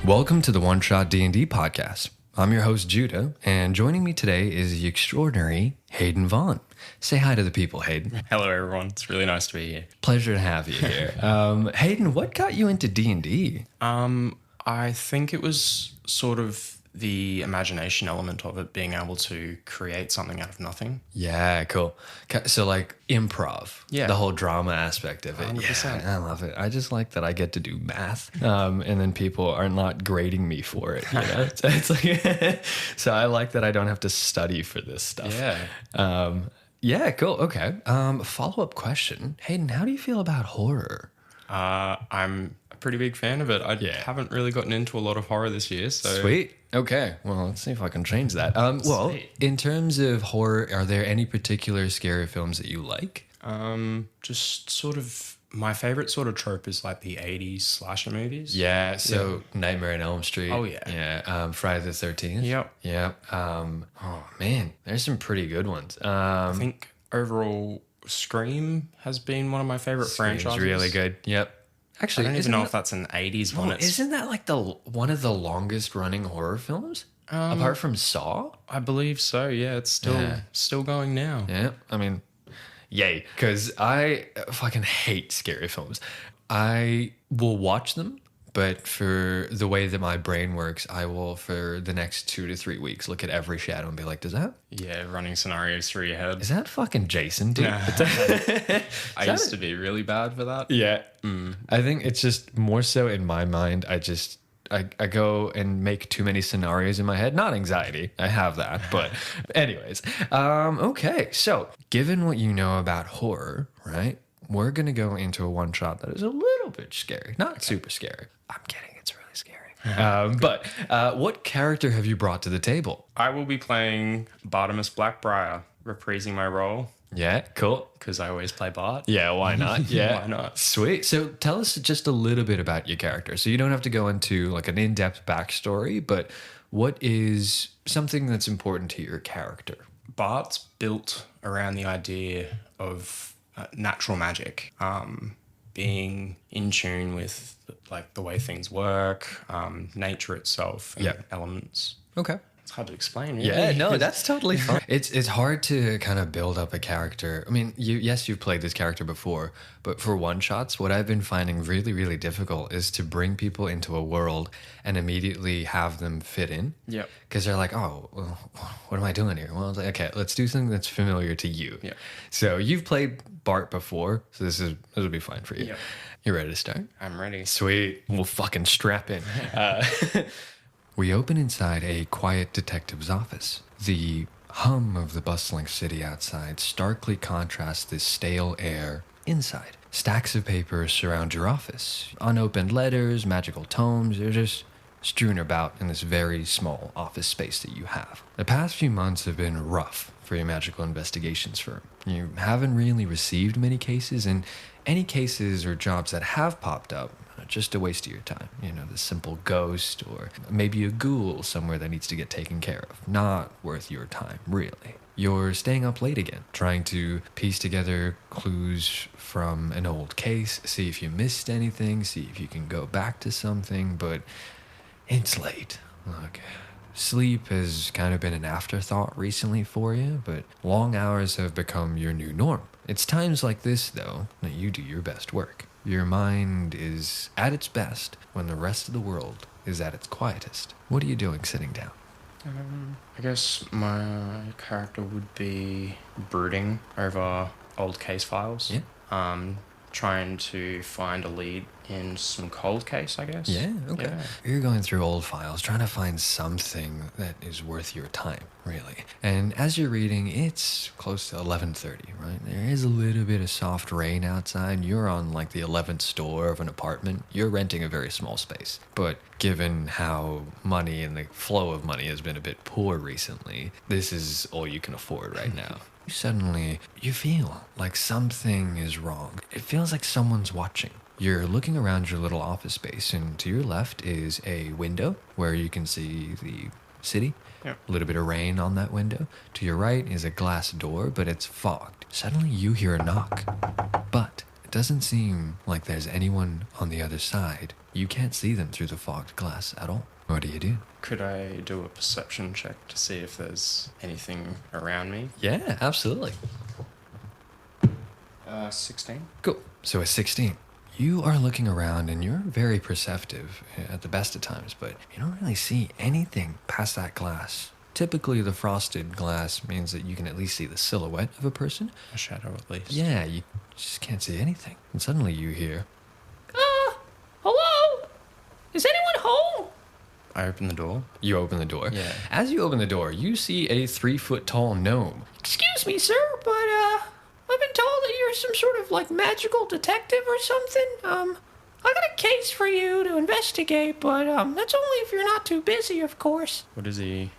Welcome to the One Shot D&D podcast. I'm your host, Judah, and joining me today is the extraordinary Hayden Vaughan. Say hi to the people, Hayden. Hello, everyone. It's really nice to be here. Pleasure to have you here. Hayden, what got you into D&D? I think it was sort of the imagination element of it, being able to create something out of nothing. Yeah, cool. So like improv, Yeah. the whole drama aspect of it. 100%. Yeah, I love it. I just like that I get to do math, and then people are not grading me for it. You know? So it's like, so I like that I don't have to study for this stuff. Yeah. Yeah, cool. Okay. Follow-up question. Hayden, how do you feel about horror? I'm a pretty big fan of it. I haven't really gotten into a lot of horror this year. So Sweet. Okay. Well, let's see if I can change that. Well, Sweet. in terms of horror, are there any particular scary films that you like? just sort of my favorite sort of trope is like the 80s slasher movies. Yeah. So Nightmare on Elm Street. Oh, yeah. Yeah. Friday the 13th. Yep. Yep. Oh man, there's some pretty good ones. I think overall Scream has been one of my favorite franchises. Really good. Yep. Actually, I don't even know if that's an 80s one. Isn't that like one of the longest running horror films? Apart from Saw? I believe so. Yeah, it's still going now. Yeah. I mean, yay. Because I fucking hate scary films. I will watch them, but for the way that my brain works, I will, for the next 2 to 3 weeks, look at every shadow and be like, Running scenarios through your head. is that fucking Jason, dude? I used to be really bad for that. Yeah. I think it's just more so in my mind. I go and make too many scenarios in my head. Not anxiety. I have that. But anyways. Okay. So given what you know about horror, right? We're going to go into a one shot that is a little bit scary. Not super scary. I'm kidding. It's really scary. But what character have you brought to the table? I will be playing Bartimus Blackbriar, reprising my role Yeah. Cool. because I always play Bart. Yeah, why not? Yeah. Why not? Sweet. So tell us just a little bit about your character. So you don't have to go into like an in-depth backstory, but what is something that's important to your character? Bart's built around the idea of natural magic, being in tune with like the way things work, nature itself, and elements. Okay. It's hard to explain, really. Yeah, no, that's totally fine. It's hard to kind of build up a character. I mean, you've played this character before, but for one shots, what I've been finding really, really difficult is to bring people into a world and immediately have them fit in. Yep. Because they're like, oh, well, what am I doing here? Well, it's like, okay, let's do something that's familiar to you. Yeah. So you've played Bart before, so this will be fine for you. Yep. You ready to start? I'm ready. Sweet. We'll fucking strap in. We open inside a quiet detective's office. The hum of the bustling city outside starkly contrasts the stale air inside. Stacks of papers surround your office. Unopened letters, magical tomes, they're just strewn about in this very small office space that you have. The past few months have been rough for your magical investigations firm. You haven't really received many cases, and any cases or jobs that have popped up, just a waste of your time. You know, the simple ghost or maybe a ghoul somewhere that needs to get taken care of. Not worth your time, really. You're staying up late again, trying to piece together clues from an old case, see if you missed anything, see if you can go back to something, but it's late. Look, sleep has kind of been an afterthought recently for you, but long hours have become your new norm. It's times like this, though, that you do your best work. Your mind is at its best when the rest of the world is at its quietest. What are you doing sitting down? I guess my character would be brooding over old case files. Yeah. Trying to find a lead in some cold case, I guess. Yeah, okay. Yeah. You're going through old files, trying to find something that is worth your time, really. And as you're reading, it's close to 11:30, right? There is a little bit of soft rain outside. You're on like the 11th floor of an apartment. You're renting a very small space. But given how money and the flow of money has been a bit poor recently, this is all you can afford right now. Suddenly, you feel like something is wrong. It feels like someone's watching. You're looking around your little office space, and to your left is a window where you can see the city. Yep. A little bit of rain on that window. To your right is a glass door, but it's fogged. Suddenly, you hear a knock, but it doesn't seem like there's anyone on the other side. You can't see them through the fogged glass at all. What do you do? Could I do a perception check to see if there's anything around me? Yeah, absolutely. 16. Cool. So a 16. You are looking around and you're very perceptive at the best of times, but you don't really see anything past that glass. Typically, the frosted glass means that you can at least see the silhouette of a person. A shadow, at least. Yeah, you just can't see anything. And suddenly you hear, Hello? Is anyone home? I open the door. you open the door. Yeah. As you open the door, you see a 3-foot-tall gnome. Excuse me, sir, but, I've been told that you're some sort of, like, magical detective or something. I got a case for you to investigate, but, that's only if you're not too busy, of course. What does he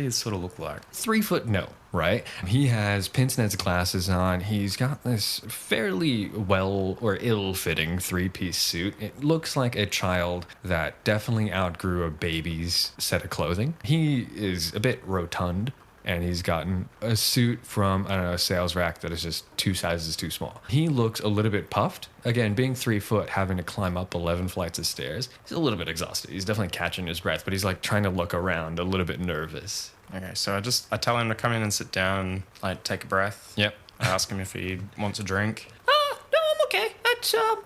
sort of look like? 3-foot gnome, right? He has pince-nez glasses on. He's got this fairly well or ill-fitting 3-piece suit. It looks like a child that definitely outgrew a baby's set of clothing. He is a bit rotund, and he's gotten a suit from, I don't know, a sales rack that is just 2 sizes too small. He looks a little bit puffed. Again, being 3 foot, having to climb up 11 flights of stairs, he's a little bit exhausted. He's definitely catching his breath, but he's like trying to look around, a little bit nervous. Okay, so I tell him to come in and sit down, like take a breath. Yep. I ask him if he wants a drink. No, I'm okay. That's, I don't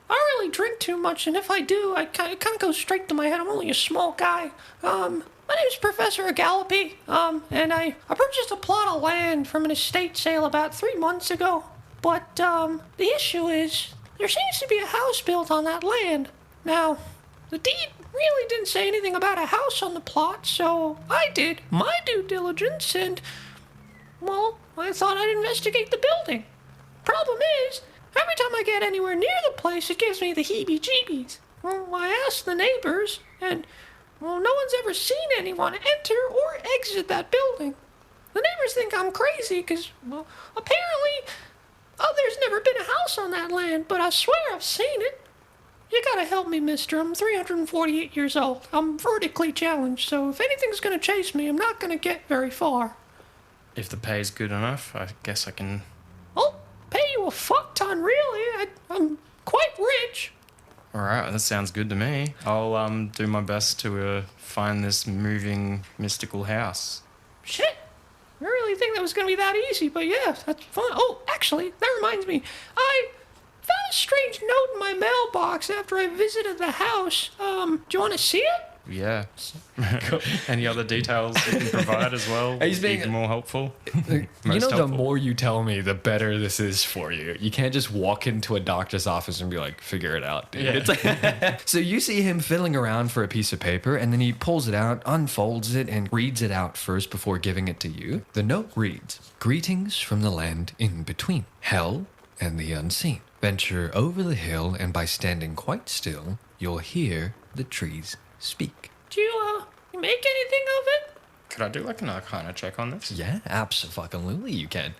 really drink too much, and if I do, it kind of goes straight to my head. I'm only a small guy. My name's Professor Agallape, and I purchased a plot of land from an estate sale about 3 months ago. But, the issue is, there seems to be a house built on that land. Now, the deed really didn't say anything about a house on the plot, so I did my due diligence and, well, I thought I'd investigate the building. Problem is, every time I get anywhere near the place, it gives me the heebie-jeebies. Well, I asked the neighbors, and, well, no one's ever seen anyone enter or exit that building. The neighbors think I'm crazy because, well, apparently, there's never been a house on that land, but I swear I've seen it. You gotta help me, mister. I'm 348 years old. I'm vertically challenged, so if anything's gonna chase me, I'm not gonna get very far. If the pay's good enough, I guess I can. I'll pay you a fuck ton, really. I'm quite rich. All right, that sounds good to me. I'll do my best to find this moving mystical house. Shit. I really think that was gonna be that easy, but yeah, that's fun. Oh, actually, that reminds me. I found a strange note in my mailbox after I visited the house. Do you want to see it? Yeah. Any other details you can provide as well? He's being Even more helpful. You Most know, the helpful. more you tell me, the better this is for you. You can't just walk into a doctor's office and be like, figure it out, dude. Yeah. It's like, so you see him fiddling around for a piece of paper, and then he pulls it out, unfolds it, and reads it out first before giving it to you. The note reads, "Greetings from the land in between, hell and the unseen. Venture over the hill, and by standing quite still, you'll hear the trees speak." Do you make anything of it? Could I do like an Arcana check on this? Yeah, absolutely you can.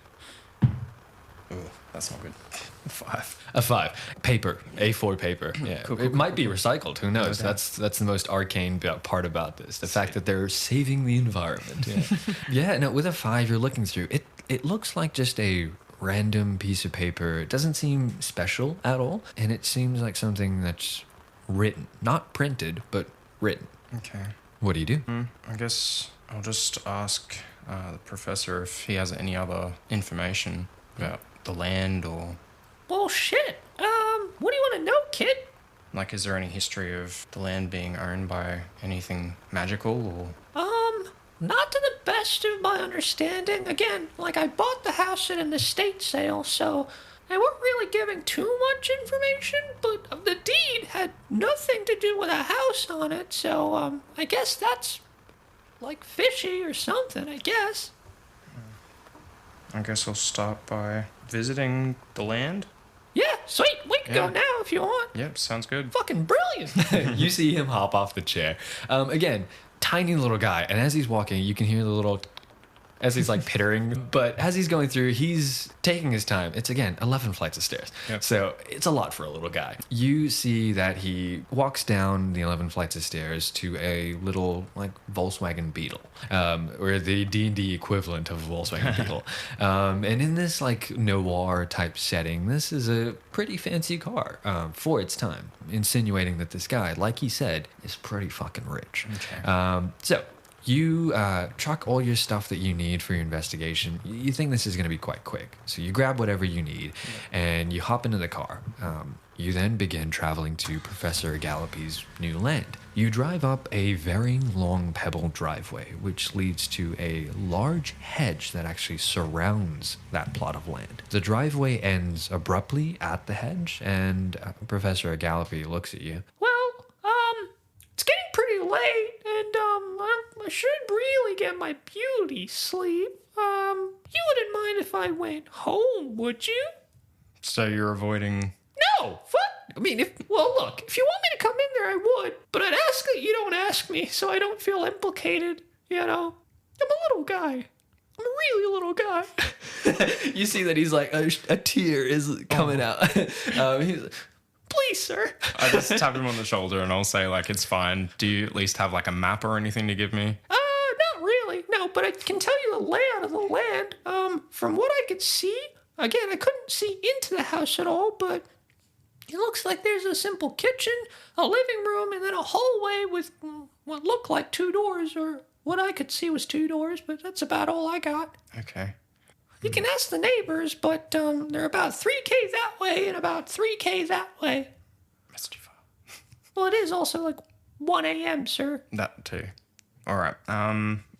Ooh, that's not good. 5. A 5. Paper. A4 paper. Yeah. Cool, It might be recycled. Who knows? Okay. That's the most arcane part about this. The fact that they're saving the environment. Yeah. Yeah, no, with a 5 you're looking through. It looks like just a random piece of paper. It doesn't seem special at all, and it seems like something that's written, not printed, but written. Okay. What do you do? I guess I'll just ask the professor if he has any other information about the land or, Well, shit. What do you want to know, kid? like, is there any history of the land being owned by anything magical or... Not to the best of my understanding. Again, like, I bought the house at an estate sale, so they weren't really giving too much information, but the deed had nothing to do with a house on it, so, I guess that's, like, fishy or something, I guess. I guess I'll start by visiting the land. Yeah, sweet. We can go Yeah. now if you want. Yep, sounds good. Fucking brilliant. You see him hop off the chair. Again, tiny little guy, and as he's walking, you can hear the little as he's like pittering. But as he's going through, he's taking his time. It's again 11 flights of stairs. Yep. So it's a lot for a little guy. You see that he walks down the 11 flights of stairs to a little like Volkswagen Beetle, or the D&D equivalent of a Volkswagen Beetle. And in this like noir type setting, this is a pretty fancy car for its time, insinuating that this guy, like he said, is pretty fucking rich. Okay. So you truck all your stuff that you need for your investigation. You think this is going to be quite quick. So you grab whatever you need and you hop into the car. You then begin traveling to Professor Gallopy's new land. You drive up a very long pebbled driveway, which leads to a large hedge that actually surrounds that plot of land. The driveway ends abruptly at the hedge, and Professor Gallopy looks at you. Well, it's getting pretty late, and I should really get my beauty sleep. You wouldn't mind if I went home, would you? So you're avoiding... No, fuck. I mean, look, if you want me to come in there, I would. But I'd ask that you don't ask me so I don't feel implicated, you know? I'm a little guy. I'm a really little guy. You see that he's like, a tear is coming out. He's like, Please, sir. I just tap him on the shoulder and I'll say, like, it's fine. Do you at least have, like, a map or anything to give me? Not really. No, but I can tell you the layout of the land. From what I could see, again, I couldn't see into the house at all, but it looks like there's a simple kitchen, a living room, and then a hallway with what looked like 2 doors, or what I could see was 2 doors, but that's about all I got. Okay. You can ask the neighbors, but they're about 3K that way and about 3K that way. That's too far. Well, it is also like 1 a.m., sir. That too. All right.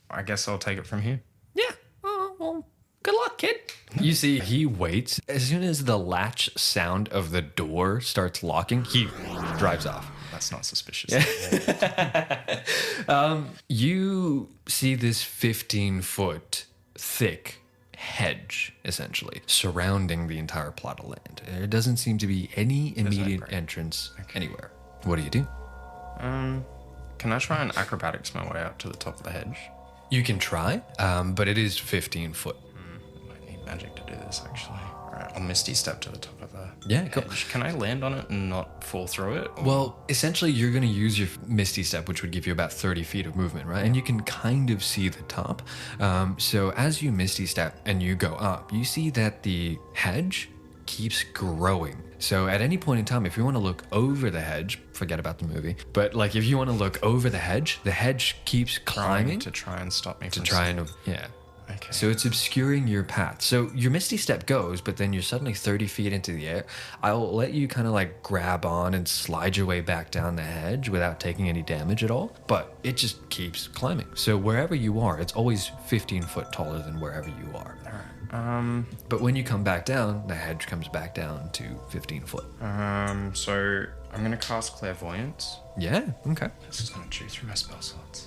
I guess I'll take it from here. Yeah. Well, good luck, kid. You see, he waits. As soon as the latch sound of the door starts locking, he drives off. That's not suspicious. You see this 15-foot thick hedge, essentially, surrounding the entire plot of land. There doesn't seem to be any immediate entrance anywhere. What do you do? Can I try and acrobatics my way up to the top of the hedge? You can try, but it is 15 foot. I might need magic to do this, actually. All right, I'll Misty Step to the top of the Yeah, cool. hedge. Can I land on it and not fall through it? Or- Well, essentially, you're going to use your Misty Step, which would give you about 30 feet of movement, right? And you can kind of see the top. So as you Misty Step and you go up, you see that the hedge keeps growing. So at any point in time, if you want to look over the hedge, forget about the movie, but like if you want to look over the hedge keeps climbing to try and stop me to from try and, yeah. Okay. So it's obscuring your path. So your Misty Step goes, but then you're suddenly 30 feet into the air. I'll let you kind of like grab on and slide your way back down the hedge without taking any damage at all. But it just keeps climbing. So wherever you are, it's always 15 foot taller than wherever you are. All right. But when you come back down, the hedge comes back down to 15 foot. So I'm going to cast Clairvoyance. Yeah, okay. This is going to chew through my spell slots.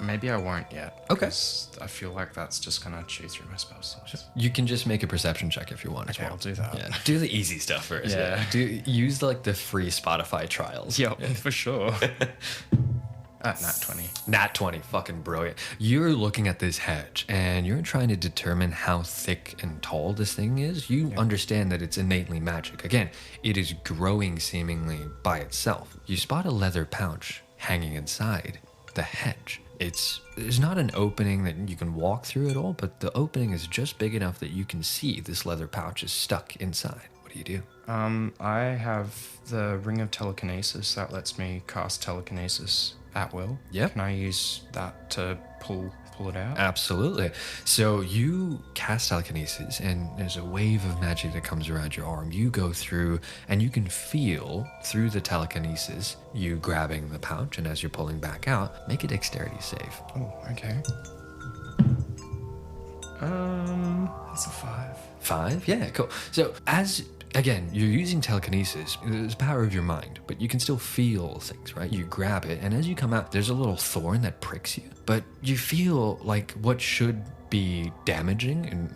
Maybe I won't yet. Okay. 'Cause I feel like that's just going to chew through my spell slots. You can just make a perception check if you want as Okay, well. I'll do that. Yeah, do the easy stuff first. Yeah. Use like the free Spotify trials. Yep, for sure. Nat 20. Nat 20, fucking brilliant. You're looking at this hedge and you're trying to determine how thick and tall this thing is. You understand that it's innately magic. Again, it is growing seemingly by itself. You spot a leather pouch hanging inside the hedge. There's not an opening that you can walk through at all, but the opening is just big enough that you can see this leather pouch is stuck inside. What do you do? I have the Ring of Telekinesis that lets me cast telekinesis at will. Yep. Can I use that to pull it out? Absolutely. So you cast telekinesis, and there's a wave of magic that comes around your arm. You go through, and you can feel through the telekinesis you grabbing the pouch, and as you're pulling back out, make a dexterity save. Oh, okay. That's a 5. 5? Yeah, cool. So as again, you're using telekinesis. It's the power of your mind, but you can still feel things, right? You grab it, and as you come out, there's a little thorn that pricks you, but you feel like what should be damaging and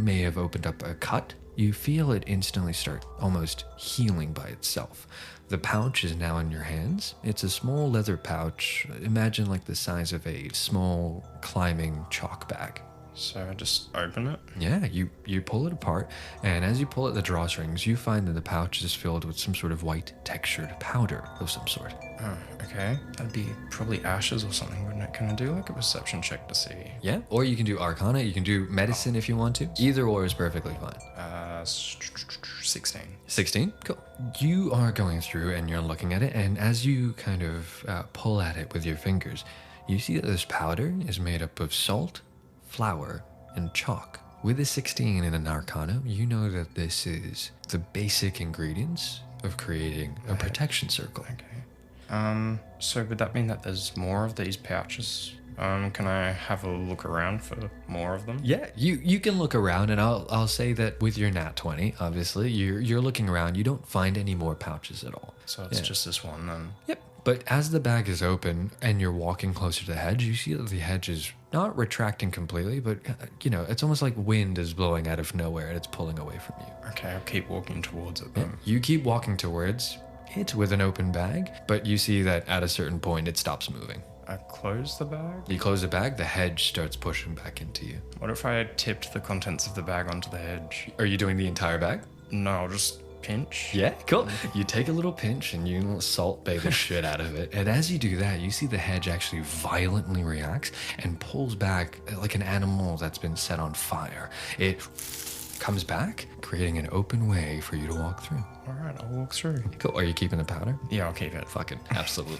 may have opened up a cut. You feel it instantly start almost healing by itself. The pouch is now in your hands. It's a small leather pouch. Imagine like the size of a small climbing chalk bag. So I just open it? Yeah, you pull it apart, and as you pull at the drawstrings, you find that the pouch is filled with some sort of white textured powder of some sort. Oh, okay. That'd be probably ashes or something, wouldn't it? Can I do like a perception check to see? Yeah, or you can do Arcana, you can do Medicine if you want to. Either or is perfectly fine. 16. 16? Cool. You are going through and you're looking at it, and as you kind of pull at it with your fingers, you see that this powder is made up of salt, flour, and chalk. With a 16 in an Arcana, you know that this is the basic ingredients of creating a protection circle. Okay. So would that mean that there's more of these pouches? Can I have a look around for more of them? Yeah, you can look around, and I'll say that with your nat 20, obviously, you're looking around, you don't find any more pouches at all. So it's just this one then? Yep. But as the bag is open and you're walking closer to the hedge, you see that the hedge is not retracting completely, but, it's almost like wind is blowing out of nowhere and it's pulling away from you. Okay, I'll keep walking towards it then. You keep walking towards it with an open bag, but you see that at a certain point it stops moving. I close the bag? You close the bag, the hedge starts pushing back into you. What if I tipped the contents of the bag onto the hedge? Are you doing the entire bag? No, I'll just pinch. Yeah, cool. You take a little pinch and you salt bay the shit out of it. And as you do that, you see the hedge actually violently reacts and pulls back like an animal that's been set on fire. It comes back, creating an open way for you to walk through. All right, I'll walk through. Cool. Are you keeping the powder? Yeah, I'll keep it. Fucking absolutely.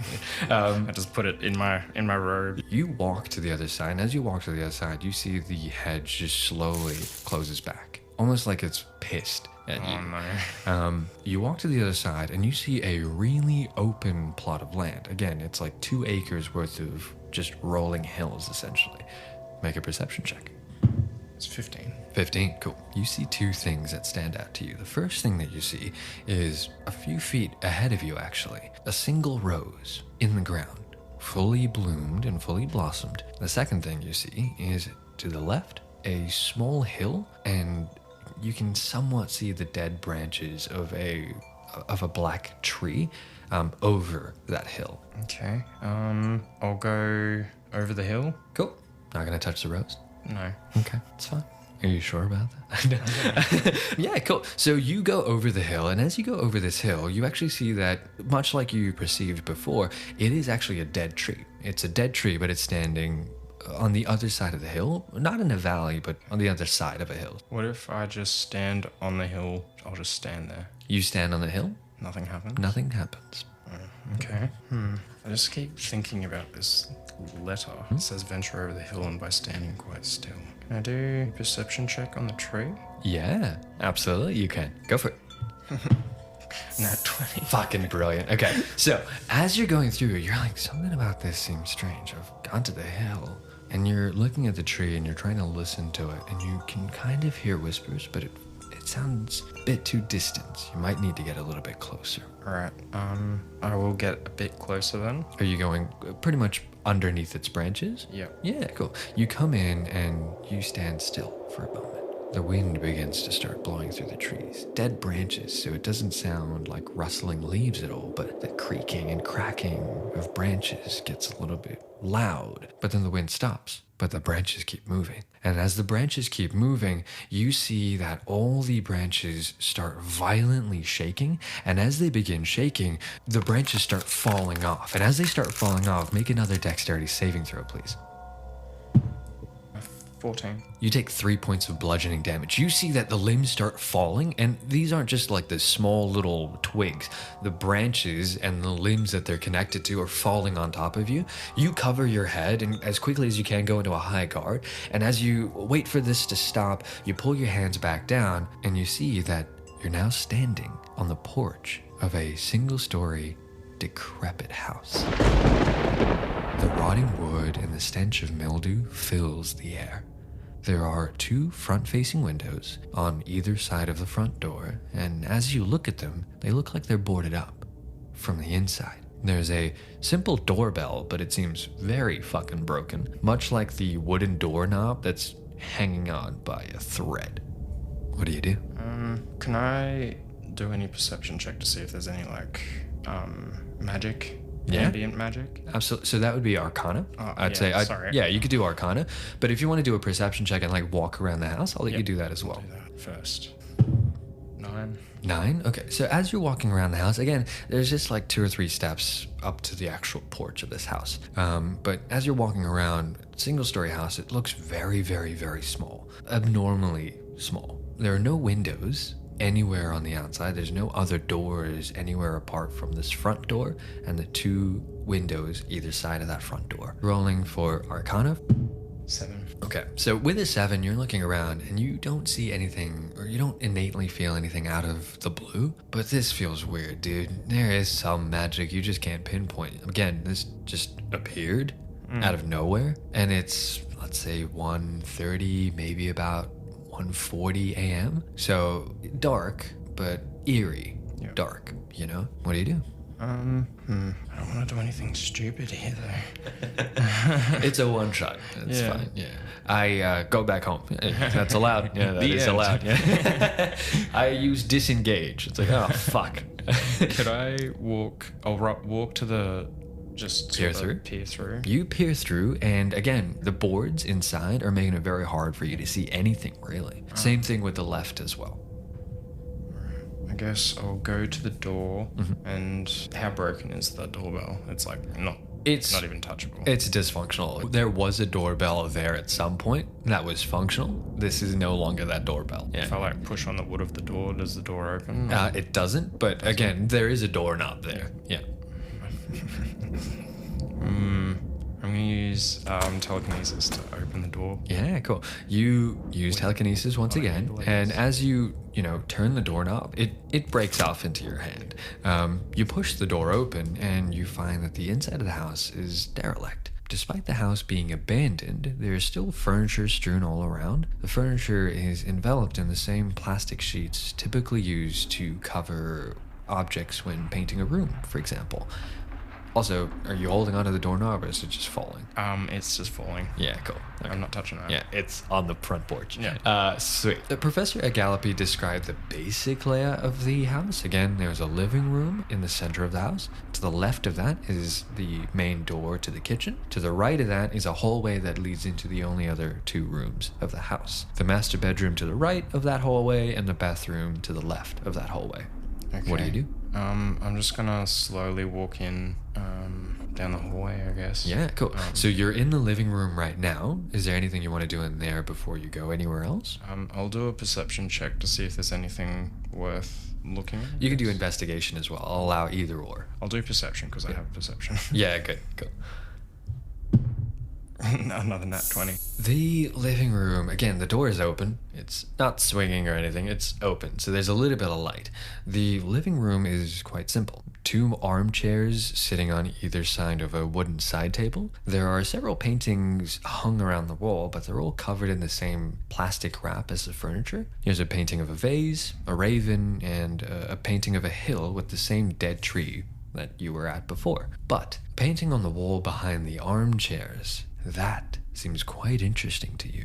I just put it in my robe. You walk to the other side, and as you walk to the other side, you see the hedge just slowly closes back, almost like it's pissed at you. Oh no. You walk to the other side, and you see a really open plot of land. Again, it's like 2 acres worth of just rolling hills, essentially. Make a perception check. It's 15. 15, cool. You see 2 things that stand out to you. The first thing that you see is a few feet ahead of you, actually. A single rose in the ground, fully bloomed and fully blossomed. The second thing you see is to the left, a small hill, and you can somewhat see the dead branches of a black tree over that hill. Okay. I'll go over the hill. Cool. Not gonna touch the rose? No. Okay, it's fine. Are you sure about that? Yeah, cool. So you go over the hill, and as you go over this hill, you actually see that, much like you perceived before, it is actually a dead tree. It's a dead tree, but it's standing on the other side of the hill. Not in a valley, but on the other side of a hill. What if I just stand on the hill? I'll just stand there. You stand on the hill, Nothing happens? nothing happens. Okay. I just keep thinking about this letter. It says venture over the hill and by standing quite still. Can I do a perception check on the tree? Yeah, absolutely, you can. Go for it. Nat 20. Fucking brilliant. Okay, so as you're going through, you're like, something about this seems strange. I've gone to the hill, and you're looking at the tree, and you're trying to listen to it, and you can kind of hear whispers, but it sounds a bit too distant. You might need to get a little bit closer. Alright, I will get a bit closer then. Are you going pretty much underneath its branches? Yep. Yeah, cool. You come in and you stand still for a moment. The wind begins to start blowing through the trees. Dead branches, so it doesn't sound like rustling leaves at all, but the creaking and cracking of branches gets a little bit loud. But then the wind stops, but the branches keep moving. And as the branches keep moving, you see that all the branches start violently shaking. And as they begin shaking, the branches start falling off. And as they start falling off, make another dexterity saving throw, please. 14. You take 3 points of bludgeoning damage. You see that the limbs start falling, and these aren't just like the small little twigs. The branches and the limbs that they're connected to are falling on top of you. You cover your head and as quickly as you can go into a high guard. And as you wait for this to stop, you pull your hands back down, and you see that you're now standing on the porch of a single-story, decrepit house. The rotting wood and the stench of mildew fills the air. There are 2 front-facing windows on either side of the front door, and as you look at them, they look like they're boarded up from the inside. There's a simple doorbell, but it seems very fucking broken, much like the wooden doorknob that's hanging on by a thread. What do you do? Can I do any perception check to see if there's any magic? Yeah. Ambient magic? Absolutely. So that would be Arcana. Sorry. Yeah, you could do Arcana. But if you want to do a perception check and walk around the house, I'll let you do that as well. Do that first. 9. 9? Okay. So as you're walking around the house, again, there's just 2 or 3 steps up to the actual porch of this house. But as you're walking around, single-story house, it looks very, very, very small. Abnormally small. There are no windows anywhere on the outside. There's no other doors anywhere apart from this front door and the 2 windows either side of that front door. Rolling for Arcana. 7. Okay, so with a 7, you're looking around and you don't see anything, or you don't innately feel anything out of the blue, but this feels weird, dude. There is some magic you just can't pinpoint. Again, this just appeared out of nowhere, and it's, let's say, 1:30, maybe about 1:40 a.m. So dark, but eerie dark, What do you do? I don't want to do anything stupid here, though. It's a one-shot. It's fine. Yeah. I go back home. That's allowed. Yeah, that is allowed. Yeah. I use disengage. It's oh, fuck. Could I walk? I'll walk to the... Just peer through? Peer through. You peer through, and again, the boards inside are making it very hard for you to see anything, really. Same thing with the left as well. I guess I'll go to the door, and how broken is the doorbell? It's not even touchable. It's dysfunctional. There was a doorbell there at some point that was functional. This is no longer that doorbell. Yeah. If I push on the wood of the door, does the door open? It doesn't, but again, there is a doorknob there. Yeah. I'm going to use telekinesis to open the door. Yeah, cool. You use telekinesis once again, and as you turn the doorknob, it breaks off into your hand. You push the door open, and you find that the inside of the house is derelict. Despite the house being abandoned, there is still furniture strewn all around. The furniture is enveloped in the same plastic sheets typically used to cover objects when painting a room, for example. Also, are you holding onto the doorknob, or is it just falling? It's just falling. Yeah, cool. Okay. I'm not touching that. Yeah, it's on the front porch. Yeah. Sweet. Professor Agallapi described the basic layout of the house. Again, there's a living room in the center of the house. To the left of that is the main door to the kitchen. To the right of that is a hallway that leads into the only other 2 rooms of the house. The master bedroom to the right of that hallway, and the bathroom to the left of that hallway. Okay. What do you do? I'm just gonna slowly walk in down the hallway, I guess. Yeah, cool. So you're in the living room right now. Is there anything you want to do in there before you go anywhere else? I'll do a perception check to see if there's anything worth looking at. You can do investigation as well. I'll allow either or. I'll do perception because I have perception. Yeah, good. Cool. Another nat 20. The living room, again, the door is open. It's not swinging or anything. It's open, so there's a little bit of light. The living room is quite simple. 2 armchairs sitting on either side of a wooden side table. There are several paintings hung around the wall, but they're all covered in the same plastic wrap as the furniture. Here's a painting of a vase, a raven, and a painting of a hill with the same dead tree that you were at before. But painting on the wall behind the armchairs, that seems quite interesting to you.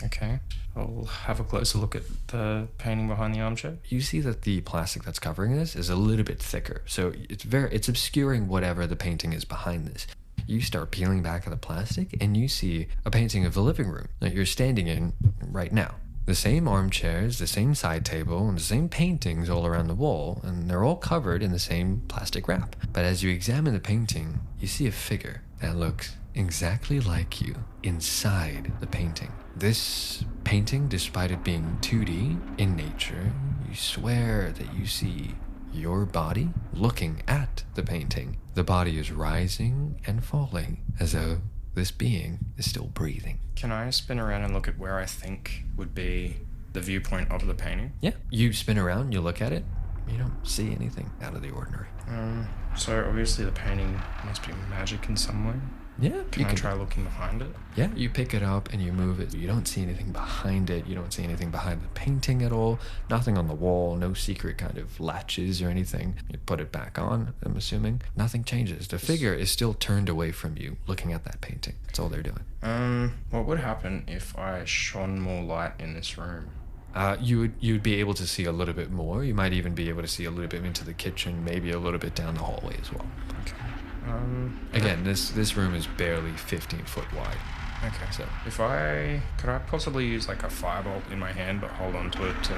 Okay, I'll have a closer look at the painting behind the armchair. You see that the plastic that's covering this is a little bit thicker, so it's obscuring whatever the painting is behind this. You start peeling back at the plastic, and you see a painting of the living room that you're standing in right now. The same armchairs, the same side table, and the same paintings all around the wall, and they're all covered in the same plastic wrap. But as you examine the painting, you see a figure that looks exactly like you inside the painting. This painting, despite it being 2D in nature, you swear that you see your body looking at the painting. The body is rising and falling as though this being is still breathing. Can I spin around and look at where I think would be the viewpoint of the painting? Yeah. You spin around, you look at it, you don't see anything out of the ordinary. So obviously the painting must be magic in some way. Yeah, Can I try looking behind it? Yeah, you pick it up and you move it. You don't see anything behind it. You don't see anything behind the painting at all. Nothing on the wall. No secret kind of latches or anything. You put it back on, I'm assuming. Nothing changes. The figure is still turned away from you, looking at that painting. That's all they're doing. What would happen if I shone more light in this room? You'd be able to see a little bit more. You might even be able to see a little bit into the kitchen, maybe a little bit down the hallway as well. Okay. Again, this room is barely 15 foot wide. Okay. So Could I possibly use like a firebolt in my hand, but hold on to it to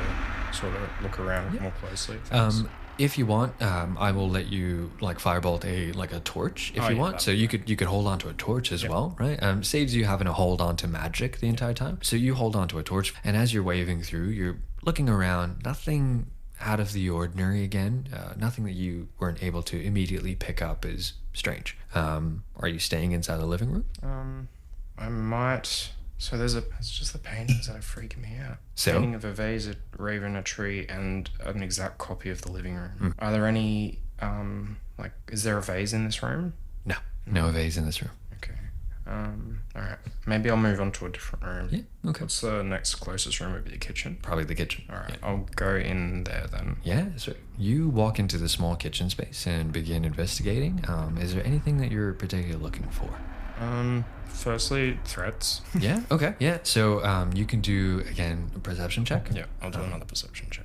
sort of look around more closely? Thanks. if you want, I will let you like firebolt a torch if you want. So you could hold on to a torch as well, right? Saves you having to hold on to magic the entire time. So you hold on to a torch, and as you're waving through, you're looking around. Nothing out of the ordinary again. Nothing that you weren't able to immediately pick up is strange. Are you staying inside the living room? I might. So it's just the paintings that are freaking me out. So? Painting of a vase, a raven, a tree, and an exact copy of the living room. Are there any, is there a vase in this room? No vase in this room. Okay. Alright. Maybe I'll move on to a different room. Yeah, okay. What's the next closest room? Would be the kitchen. Probably the kitchen. Alright, I'll go in there then. Yeah, so you walk into the small kitchen space and begin investigating. Is there anything that you're particularly looking for? Firstly, threats. Yeah, okay, yeah. So you can do, again, a perception check. Yeah, I'll do another perception check.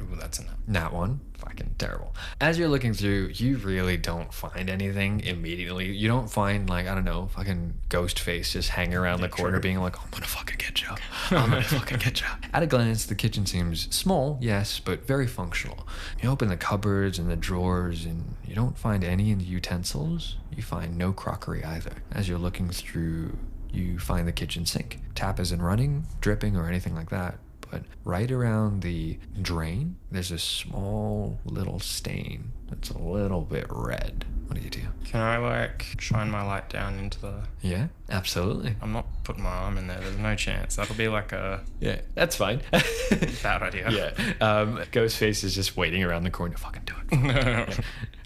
Ooh, that's enough. Nat one. Fucking terrible. As you're looking through, you really don't find anything immediately. You don't find, like, I don't know, fucking ghost face just hanging around the corner being like, I'm gonna fucking get you. I'm gonna fucking get you. At a glance, the kitchen seems small, yes, but very functional. You open the cupboards and the drawers, and you don't find any in the utensils. You find no crockery either. As you're looking through, you find the kitchen sink. Tap isn't running, dripping, or anything like that. But right around the drain, there's a small little stain that's a little bit red. What do you do? Can I, shine my light down into the... Yeah, absolutely. I'm not putting my arm in there. There's no chance. That'll be like a... Yeah, that's fine. bad idea. Yeah. Ghostface is just waiting around the corner to fucking do it. Yeah.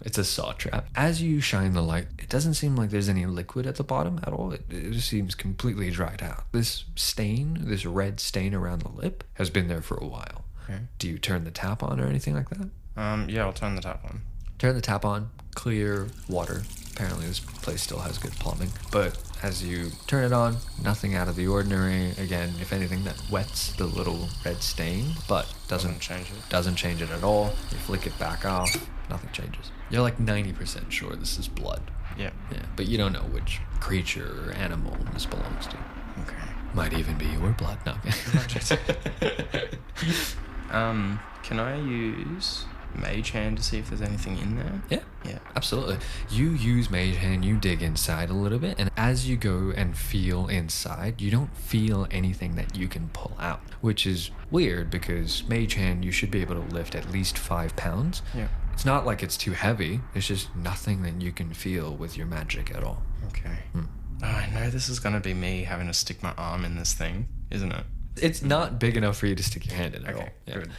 It's a saw trap. As you shine the light, it doesn't seem like there's any liquid at the bottom at all. It just seems completely dried out. This stain, this red stain around the lip, has been there for a while. Okay. Do you turn the tap on or anything like that? Yeah, I'll turn the tap on. Turn the tap on, clear water. Apparently this place still has good plumbing. But as you turn it on, nothing out of the ordinary. Again, if anything, that wets the little red stain, but doesn't change it. Doesn't change it at all. You flick it back off, nothing changes. You're like 90% sure this is blood. Yeah. Yeah, but you don't know which creature or animal this belongs to. Okay. Might even be your blood. No. Can I use Mage Hand to see if there's anything in there? Yeah, absolutely. You use Mage Hand, you dig inside a little bit, and as you go and feel inside, you don't feel anything that you can pull out, which is weird because Mage Hand, you should be able to lift at least 5 pounds. Yeah. It's not like it's too heavy, it's just nothing that you can feel with your magic at all. Okay. Oh, I know this is going to be me having to stick my arm in this thing, isn't it? It's not big enough for you to stick your hand in at all. Okay, Yeah. good.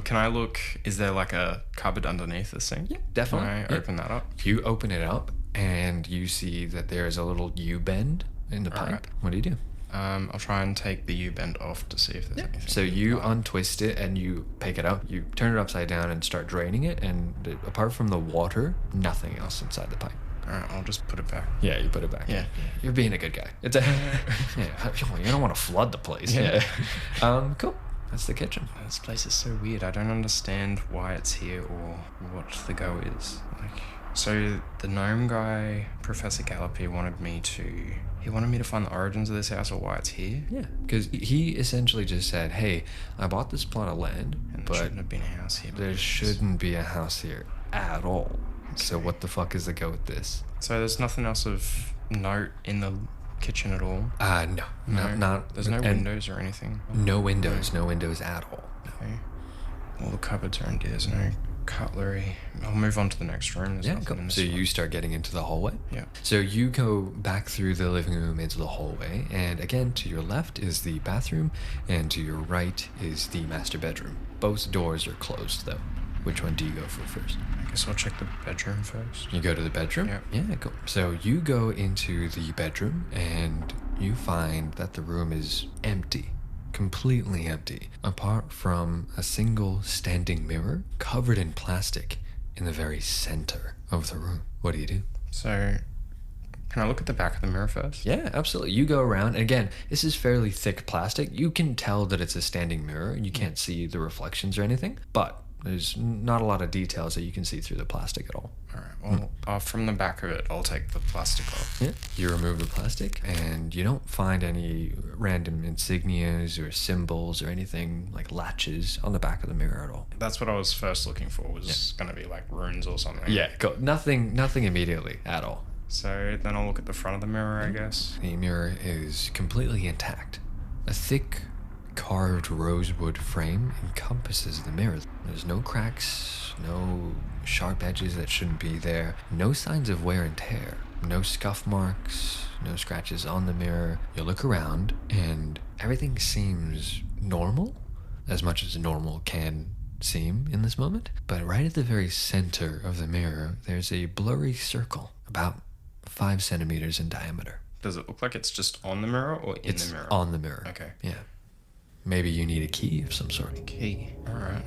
Can I look, is there like a cupboard underneath this thing? Yeah, definitely. Can I Yeah. open that up? You open it up and you see that there's a little U-bend in the pipe. Alright. What do you do? I'll try and take the U-bend off to see if there's anything. So you untwist it and you pick it up. You turn it upside down and start draining it. And apart from the water, nothing else inside the pipe. Alright, I'll just put it back. Yeah, you put it back. Yeah. You're being a good guy. It's a yeah. You don't want to flood the place. Yeah. Cool. That's the kitchen. This place is so weird. I don't understand why it's here or what the go is. So the gnome guy, Professor Gallopy, wanted me to find the origins of this house or why it's here. Yeah, because he essentially just said, "Hey, I bought this plot of land, And there but shouldn't have been a house here. there shouldn't be a house here at all. So what the fuck is the go with this?" So there's nothing else of note in the kitchen at all? No, not. There's no and windows or anything? No windows at all. No. Okay. All the cupboards are empty. There's no cutlery. I'll move on to the next room. There's Yeah, nothing cool. in this So one. you start getting into the hallway. Yeah. So you go back through the living room into the hallway, and again, to your left is the bathroom, and to your right is the master bedroom. Both doors are closed, though. Which one do you go for first? Okay. guess I'll check the bedroom first. You go to the bedroom? Yeah. Yeah, cool. So you go into the bedroom and you find that the room is empty. Completely empty. Apart from a single standing mirror covered in plastic in the very center of the room. What do you do? So, can I look at the back of the mirror first? Yeah, absolutely. You go around, and again, this is fairly thick plastic. You can tell that it's a standing mirror. You can't see the reflections or anything, but there's not a lot of details that you can see through the plastic at all. All right. Well, from the back of it, I'll take the plastic off. Yeah. You remove the plastic, and you don't find any random insignias or symbols or anything like latches on the back of the mirror at all. That's what I was first looking for. Was going to be like runes or something. Yeah, cool. Nothing immediately at all. So then I'll look at the front of the mirror, I guess. The mirror is completely intact. A thick, carved rosewood frame encompasses the mirror. There's no cracks, no sharp edges that shouldn't be there, no signs of wear and tear, no scuff marks, no scratches on the mirror. You look around and everything seems normal, as much as normal can seem in this moment. But right at the very center of the mirror, there's a blurry circle, about 5 centimeters in diameter. Does it look like it's just on the mirror or in It's the mirror? on the mirror. Okay. Yeah. Maybe you need a key of some sort. Key. All right.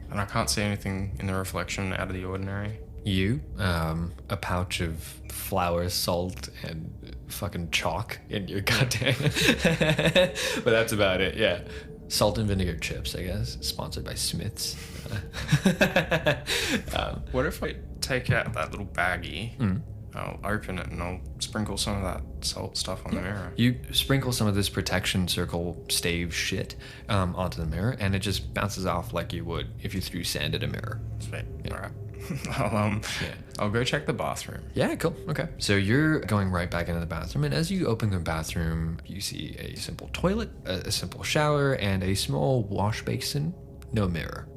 And I can't see anything in the reflection out of the ordinary. A pouch of flour, salt, and fucking chalk in your goddamn. But that's about it, yeah. Salt and vinegar chips, I guess. Sponsored by Smith's. What if I take out that little baggie? I'll open it and I'll sprinkle some of that salt stuff on the mirror. You sprinkle some of this protection circle stave shit onto the mirror, and it just bounces off like you would if you threw sand at a mirror. Sweet. Yeah. All right. I'll go check the bathroom. Yeah, cool. Okay. So you're going right back into the bathroom, and as you open the bathroom, you see a simple toilet, a simple shower, and a small wash basin. No mirror.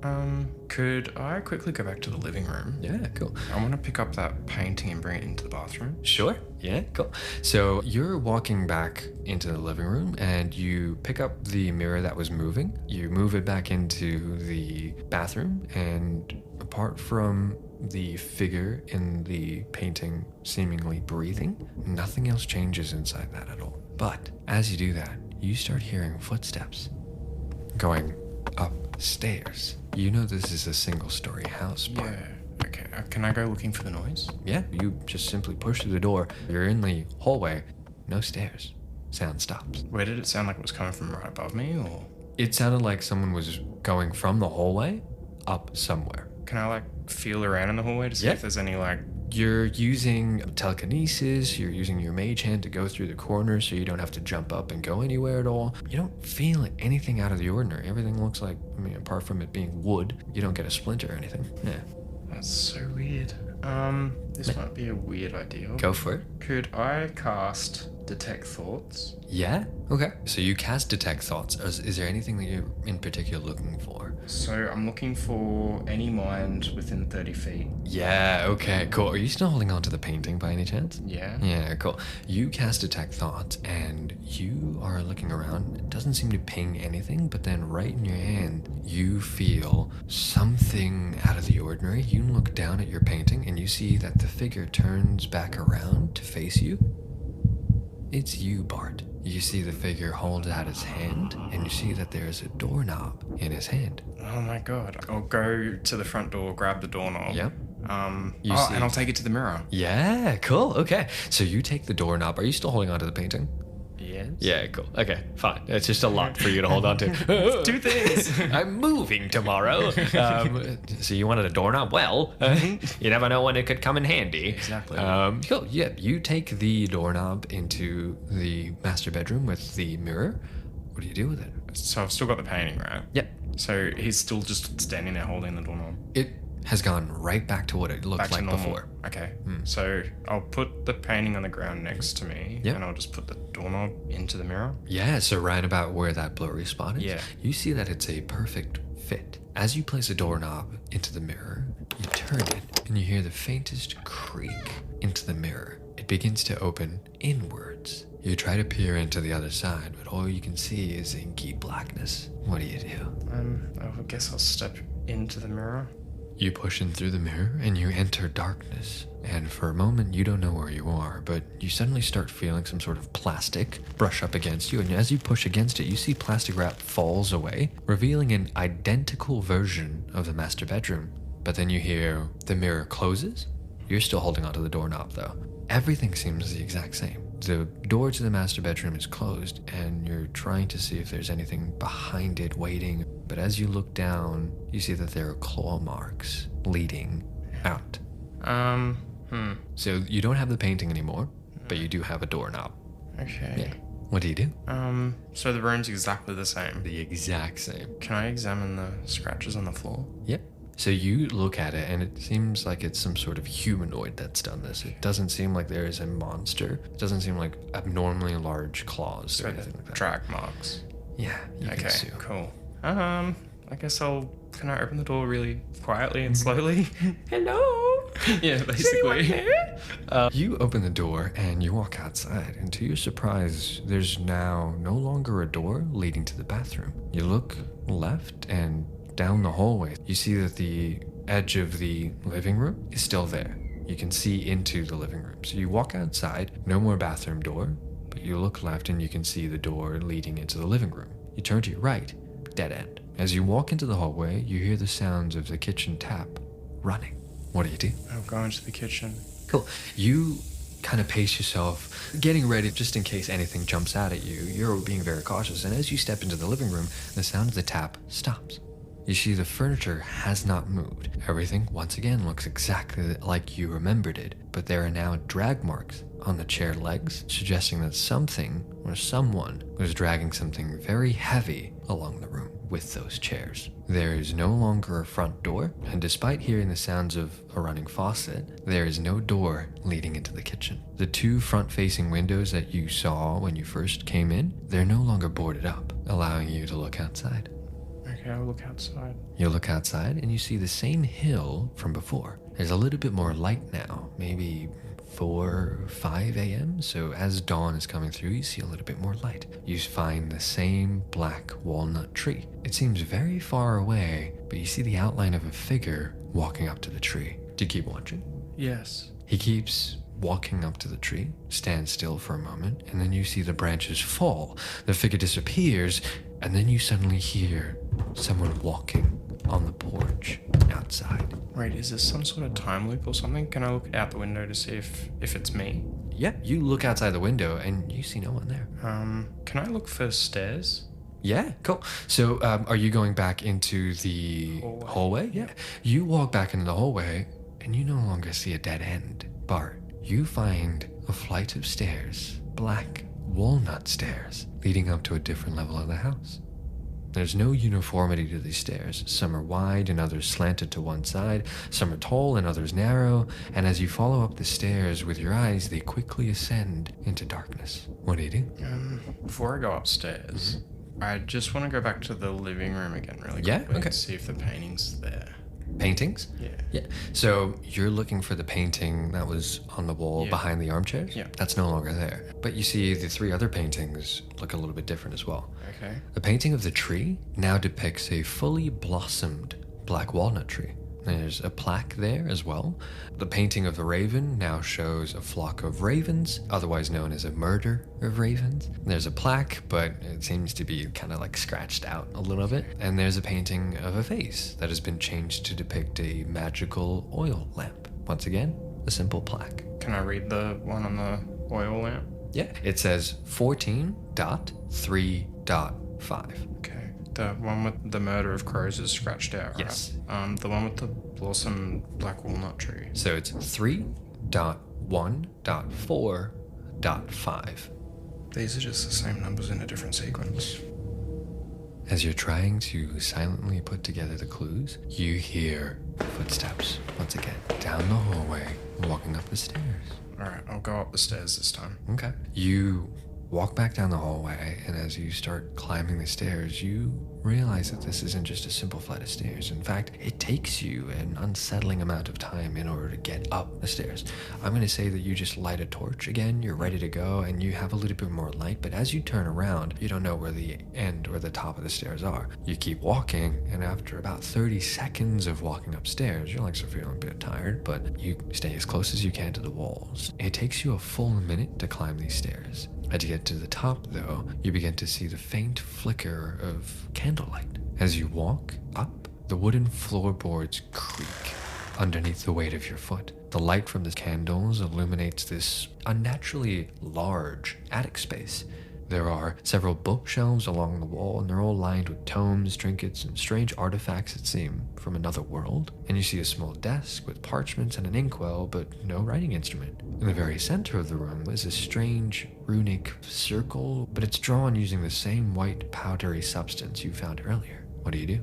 Could I quickly go back to the living room? Yeah, cool. I want to pick up that painting and bring it into the bathroom. Sure. Yeah, cool. So you're walking back into the living room and you pick up the mirror that was moving. You move it back into the bathroom, and apart from the figure in the painting seemingly breathing, nothing else changes inside that at all. But as you do that, you start hearing footsteps going upstairs. You know this is a single-story house, but Yeah. Okay. Can I go looking for the noise? yeah, you just simply push through the door. You're in the hallway. No stairs. Sound stops. Where did it sound like it was coming from? Right above me, or It sounded like someone was going from the hallway up somewhere. can I feel around in the hallway to see Yeah. if there's any You're using telekinesis, you're using your mage hand to go through the corners so you don't have to jump up and go anywhere at all. You don't feel anything out of the ordinary. Everything looks like, apart from it being wood, you don't get a splinter or anything. Yeah. That's so weird. This might be a weird idea. Go for it. Could I cast Detect Thoughts? Yeah? Okay. So you cast Detect Thoughts. Is there anything that you're in particular looking for? So I'm looking for any mind within 30 feet. Yeah, okay, cool. Are you still holding on to the painting by any chance? Yeah. Yeah, cool. You cast Detect Thoughts, and you are looking around. It doesn't seem to ping anything, but then right in your hand, you feel something out of the ordinary. You look down at your painting, and you see that the figure turns back around to face you. It's you, Bart. You see the figure hold out his hand, and you see that there's a doorknob in his hand. Oh my god. I'll go to the front door, grab the doorknob. Yep. And I'll take it to the mirror. Yeah, cool. Okay. So you take the doorknob. Are you still holding on to the painting? Yes. Yeah, cool. Okay, fine. It's just a lot for you to hold on to. Two things. I'm moving tomorrow. So you wanted a doorknob? Well, you never know when it could come in handy. Exactly. Cool. Yeah, you take the doorknob into the master bedroom with the mirror. What do you do with it? So I've still got the painting, right? Yep. So he's still just standing there holding the doorknob. It has gone right back to what it looked Back to like normal. before. Okay. So I'll put the painting on the ground next to me, Yep. and I'll just put the doorknob into the mirror. Yeah, so right about where that blurry spot is, Yeah. you see that it's a perfect fit. As you place a doorknob into the mirror, you turn it and you hear the faintest creak into the mirror. It begins to open inwards. You try to peer into the other side, but all you can see is inky blackness. What do you do? I guess I'll step into the mirror. You push in through the mirror and you enter darkness. And for a moment, you don't know where you are, but you suddenly start feeling some sort of plastic brush up against you. And as you push against it, you see plastic wrap falls away, revealing an identical version of the master bedroom. But then you hear the mirror closes. You're still holding onto the doorknob, though. Everything seems the exact same. The door to the master bedroom is closed, and you're trying to see if there's anything behind it waiting. But as you look down, you see that there are claw marks leading out. So you don't have the painting anymore, but you do have a doorknob. Okay. Yeah. What do you do? So the room's exactly the same. The exact same. Can I examine the scratches on the floor? Yep. So you look at it, and it seems like it's some sort of humanoid that's done this. It doesn't seem like there is a monster. It doesn't seem like abnormally large claws or anything like that. Track marks. Yeah, you can Okay, sue. cool. I guess can I open the door really quietly and slowly? Hello? Yeah, basically. You open the door and you walk outside, and to your surprise, there's now no longer a door leading to the bathroom. You look left and down the hallway. You see that the edge of the living room is still there. You can see into the living room. So you walk outside, no more bathroom door, but you look left and you can see the door leading into the living room. You turn to your right, dead end. As you walk into the hallway, you hear the sounds of the kitchen tap running. What do you do? I'll go into the kitchen. Cool. You kind of pace yourself, getting ready just in case anything jumps out at you. You're being very cautious, and as you step into the living room, the sound of the tap stops. You see the furniture has not moved. Everything, once again, looks exactly like you remembered it, but there are now drag marks on the chair legs, suggesting that something or someone was dragging something very heavy along the room with those chairs. There is no longer a front door, and despite hearing the sounds of a running faucet, there is no door leading into the kitchen. The two front-facing windows that you saw when you first came in, they're no longer boarded up, allowing you to look outside. Okay, I'll look outside. You look outside and you see the same hill from before. There's a little bit more light now, maybe 4 or 5 a.m. So as dawn is coming through, you see a little bit more light. You find the same black walnut tree. It seems very far away, but you see the outline of a figure walking up to the tree. Do you keep watching? Yes. He keeps walking up to the tree, stands still for a moment, and then you see the branches fall. The figure disappears, and then you suddenly hear someone walking on the porch outside. Wait, is this some sort of time loop or something? Can I look out the window to see if it's me? Yeah, you look outside the window and you see no one there. Can I look for stairs? Yeah, cool. So, are you going back into the hallway? Yeah. You walk back into the hallway and you no longer see a dead end. Bart, you find a flight of stairs, black walnut stairs, leading up to a different level of the house. There's no uniformity to these stairs. Some are wide and others slanted to one side. Some are tall and others narrow. And as you follow up the stairs with your eyes, they quickly ascend into darkness. What do you do? Before I go upstairs, I just want to go back to the living room again really quickly. Yeah, okay. And see if the painting's there. Paintings? Yeah. Yeah. So you're looking for the painting that was on the wall behind the armchairs? Yeah. That's no longer there. But you see the 3 other paintings look a little bit different as well. Okay. The painting of the tree now depicts a fully blossomed black walnut tree. There's a plaque there as well. The painting of the raven now shows a flock of ravens, otherwise known as a murder of ravens. There's a plaque, but it seems to be kind of like scratched out a little bit. And there's a painting of a face that has been changed to depict a magical oil lamp. Once again, a simple plaque. Can I read the one on the oil lamp? Yeah, it says 14.3.5. Okay. The one with the murder of crows is scratched out, right? Yes. The one with the blossom black walnut tree. So it's 3.1.4.5. These are just the same numbers in a different sequence. As you're trying to silently put together the clues, you hear footsteps once again down the hallway, walking up the stairs. Alright, I'll go up the stairs this time. Okay. You walk back down the hallway, and as you start climbing the stairs, you realize that this isn't just a simple flight of stairs. In fact, it takes you an unsettling amount of time in order to get up the stairs. I'm going to say that you just light a torch again, you're ready to go, and you have a little bit more light, but as you turn around, you don't know where the end or the top of the stairs are. You keep walking, and after about 30 seconds of walking upstairs, your legs are feeling a bit tired, but you stay as close as you can to the walls. It takes you a full minute to climb these stairs. As you get to the top, though, you begin to see the faint flicker of candlelight. As you walk up, the wooden floorboards creak underneath the weight of your foot. The light from the candles illuminates this unnaturally large attic space. There are several bookshelves along the wall, and they're all lined with tomes, trinkets, and strange artifacts that seem from another world. And you see a small desk with parchments and an inkwell, but no writing instrument. In the very center of the room is a strange runic circle, but it's drawn using the same white powdery substance you found earlier. What do you do?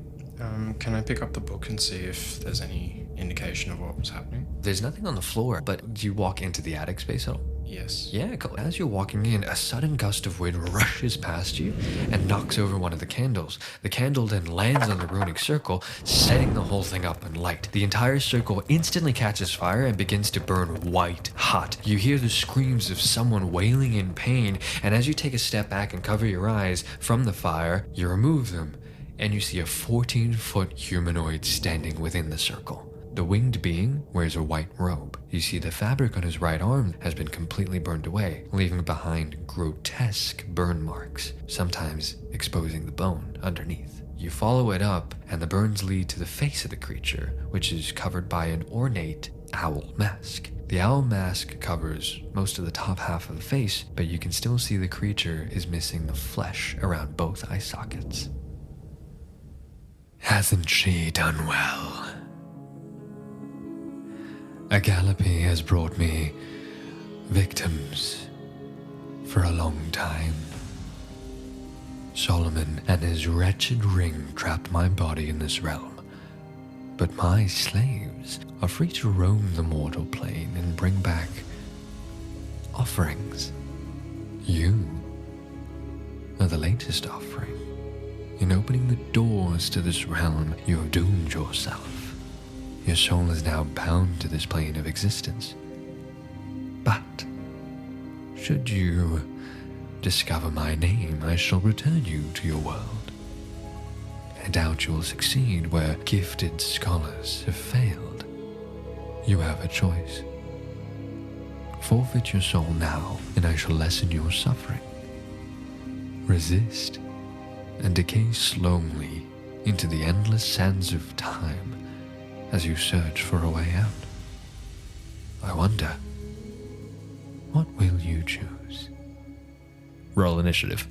Can I pick up the book and see if there's any indication of what was happening? There's nothing on the floor, but do you walk into the attic space at all? Yes. Yeah, cool. As you're walking in, a sudden gust of wind rushes past you and knocks over one of the candles. The candle then lands on the runic circle, setting the whole thing up in light. The entire circle instantly catches fire and begins to burn white hot. You hear the screams of someone wailing in pain, and as you take a step back and cover your eyes from the fire, you remove them, and you see a 14-foot humanoid standing within the circle. The winged being wears a white robe. You see the fabric on his right arm has been completely burned away, leaving behind grotesque burn marks, sometimes exposing the bone underneath. You follow it up, and the burns lead to the face of the creature, which is covered by an ornate owl mask. The owl mask covers most of the top half of the face, but you can still see the creature is missing the flesh around both eye sockets. Hasn't she done well? Agalope has brought me victims for a long time. Solomon and his wretched ring trapped my body in this realm, but my slaves are free to roam the mortal plane and bring back offerings. You are the latest offering. In opening the doors to this realm, you have doomed yourself. Your soul is now bound to this plane of existence. But should you discover my name, I shall return you to your world. I doubt you will succeed where gifted scholars have failed. You have a choice. Forfeit your soul now, and I shall lessen your suffering. Resist, and decay slowly into the endless sands of time as you search for a way out. I wonder, what will you choose? Roll initiative.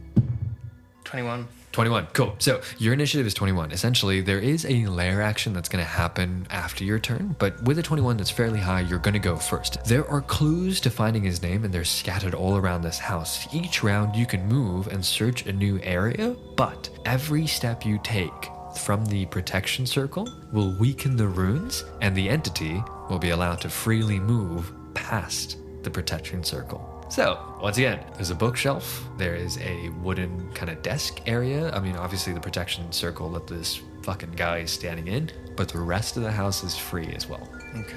21. 21, cool. So your initiative is 21. Essentially, there is a lair action that's going to happen after your turn, but with a 21 that's fairly high, you're going to go first. There are clues to finding his name, and they're scattered all around this house. Each round, you can move and search a new area, but every step you take from the protection circle will weaken the runes, and the entity will be allowed to freely move past the protection circle. So, once again, there's a bookshelf, there is a wooden kind of desk area. I mean, obviously the protection circle that this fucking guy is standing in, but the rest of the house is free as well. Okay.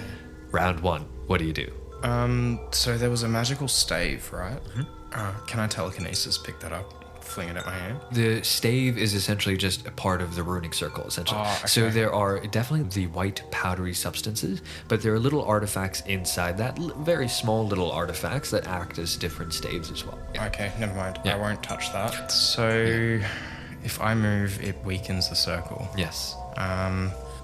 Round one, what do you do? So there was a magical stave, right? Can I telekinesis pick that up? Fling it at my hand? The stave is essentially just a part of the runic circle, essentially. Oh, okay. So there are definitely the white powdery substances, but there are little artifacts inside that, very small little artifacts that act as different staves as well. Yeah. Okay, never mind. Yeah. I won't touch that. So if I move, it weakens the circle. Yes.